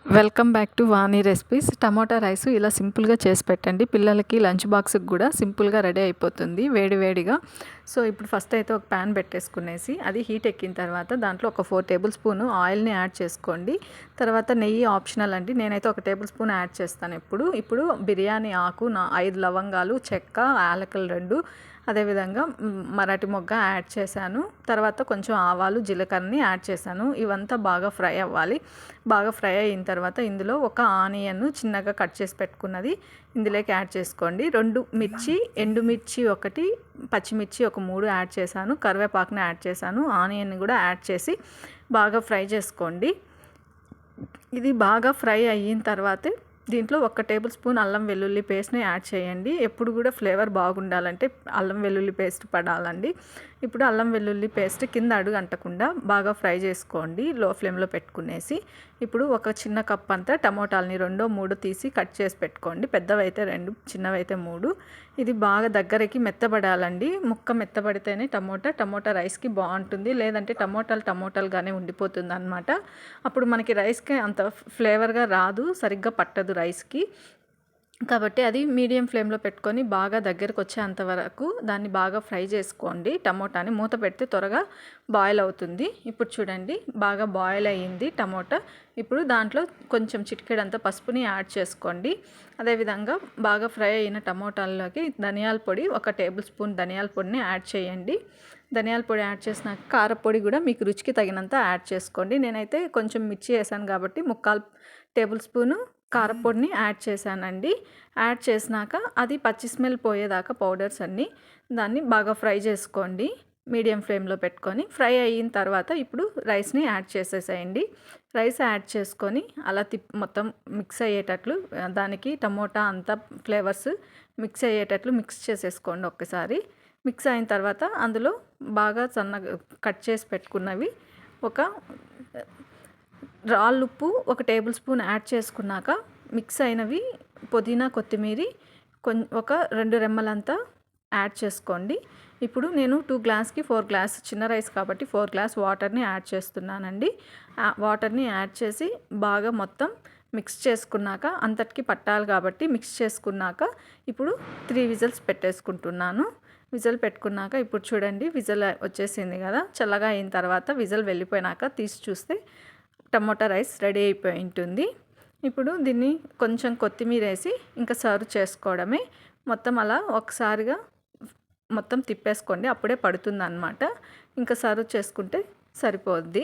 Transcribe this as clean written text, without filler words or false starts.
Welcome back to Vani recipes. Tomato rice ఇలా సింపుల్గా చేసి పెట్టండి. పిల్లలకి లంచ్ బాక్స్కి కూడా సింపుల్గా రెడీ అయిపోతుంది వేడి వేడిగా. సో ఇప్పుడు ఫస్ట్ అయితే ఒక ప్యాన్ పెట్టేసుకునేసి అది హీట్ ఎక్కిన తర్వాత దాంట్లో ఒక 4 టేబుల్ స్పూన్ ఆయిల్ని యాడ్ చేసుకోండి. తర్వాత నెయ్యి ఆప్షనల్ అండి. నేనైతే 1 టేబుల్ స్పూన్ యాడ్ చేస్తాను ఇప్పుడు బిర్యానీ ఆకు 5 లవంగాలు, చెక్క, యాలకులు 2, అదేవిధంగా మరాఠీ మొగ్గ యాడ్ చేశాను. తర్వాత కొంచెం ఆవాలు, జీలకర్రని యాడ్ చేశాను. ఇవంతా బాగా ఫ్రై అవ్వాలి. బాగా ఫ్రై అయిన తర్వాత ఇందులో ఒక ఆనియన్ చిన్నగా కట్ చేసి పెట్టుకున్నది ఇందులోకి యాడ్ చేసుకోండి. 2 మిర్చి, ఎండుమిర్చి 1, పచ్చిమిర్చి ఒక 3 యాడ్ చేశాను. కరివేపాకుని యాడ్ చేశాను. ఆనియన్ని కూడా యాడ్ చేసి బాగా ఫ్రై చేసుకోండి. ఇది బాగా ఫ్రై అయిన తర్వాతే దీంట్లో 1 టేబుల్ స్పూన్ అల్లం వెల్లుల్లి పేస్ట్ని యాడ్ చేయండి. ఎప్పుడు కూడా ఫ్లేవర్ బాగుండాలంటే అల్లం వెల్లుల్లి పేస్ట్ పడాలండి. ఇప్పుడు అల్లం వెల్లుల్లి పేస్ట్ కింద అడుగు అంటకుండా బాగా ఫ్రై చేసుకోండి లో ఫ్లేమ్లో పెట్టుకునేసి. ఇప్పుడు ఒక చిన్న కప్ అంతా టమోటాలని 2-3 తీసి కట్ చేసి పెట్టుకోండి. పెద్దవైతే 2, చిన్నవైతే 3. ఇది బాగా దగ్గరికి మెత్తబడాలండి. ముక్క మెత్తబడితేనే టమోటా రైస్కి బాగుంటుంది. లేదంటే టమోటాలుగానే ఉండిపోతుంది అనమాట. అప్పుడు మనకి రైస్కి అంత ఫ్లేవర్గా రాదు, సరిగ్గా పట్టదు రైస్కి. కాబట్టి అది మీడియం ఫ్లేమ్లో పెట్టుకొని బాగా దగ్గరకు వచ్చేంత వరకు దాన్ని బాగా ఫ్రై చేసుకోండి. టమోటాని మూత పెడితే త్వరగా బాయిల్ అవుతుంది. ఇప్పుడు చూడండి బాగా బాయిల్ అయ్యింది టమోటా. ఇప్పుడు దాంట్లో కొంచెం చిటికెడంత పసుపుని యాడ్ చేసుకోండి. అదేవిధంగా బాగా ఫ్రై అయిన టమోటాల్లోకి ధనియాల పొడి 1 టేబుల్ స్పూన్ ధనియాల పొడిని యాడ్ చేయండి. ధనియాల పొడి యాడ్ చేసినాక కారపొడి కూడా మీకు రుచికి తగినంత యాడ్ చేసుకోండి. నేనైతే కొంచెం మిర్చి వేసాను కాబట్టి 3/4 టేబుల్ స్పూను కారపొడిని యాడ్ చేశానండి. యాడ్ చేసినాక అది పచ్చి స్మెల్ పోయేదాకా పౌడర్స్ అన్నీ దాన్ని బాగా ఫ్రై చేసుకోండి. మీడియం ఫ్లేమ్లో పెట్టుకొని ఫ్రై అయిన తర్వాత ఇప్పుడు రైస్ని యాడ్ చేసేసేయండి. రైస్ యాడ్ చేసుకొని అలా మొత్తం మిక్స్ అయ్యేటట్లు దానికి టమోటా అంతా ఫ్లేవర్స్ మిక్స్ అయ్యేటట్లు మిక్స్ చేసేసుకోండి ఒక్కసారి. మిక్స్ అయిన తర్వాత అందులో బాగా సన్నగా కట్ చేసి పెట్టుకున్నవి ఒక రాళ్ళుప్పు 1 టేబుల్ స్పూన్ యాడ్ చేసుకున్నాక మిక్స్ అయినవి పుదీనా, కొత్తిమీర ఒక 2 రెమ్మలంతా యాడ్ చేసుకోండి. ఇప్పుడు నేను 2 గ్లాస్కి 4 గ్లాస్, చిన్న రైస్ కాబట్టి 4 గ్లాస్ వాటర్ని యాడ్ చేస్తున్నానండి. వాటర్ని యాడ్ చేసి బాగా మొత్తం మిక్స్ చేసుకున్నాక అంతటికి పట్టాలి కాబట్టి మిక్స్ చేసుకున్నాక ఇప్పుడు 3 విజిల్స్ పెట్టేసుకుంటున్నాను. విజిల్ పెట్టుకున్నాక ఇప్పుడు చూడండి విజిల్ వచ్చేసింది కదా. చల్లగా అయిన తర్వాత విజిల్ వెళ్ళిపోయినాక తీసి చూస్తే టమోటా రైస్ రెడీ అయిపోయి ఉంటుంది. ఇప్పుడు దీన్ని కొంచెం కొత్తిమీర వేసి ఇంకా సర్వ్ చేసుకోవడమే. మొత్తం అలా ఒకసారిగా మొత్తం తిప్పేసుకోండి, అప్పుడే పడుతుంది అన్నమాట. ఇంకా సర్వ్ చేసుకుంటే సరిపోద్ది.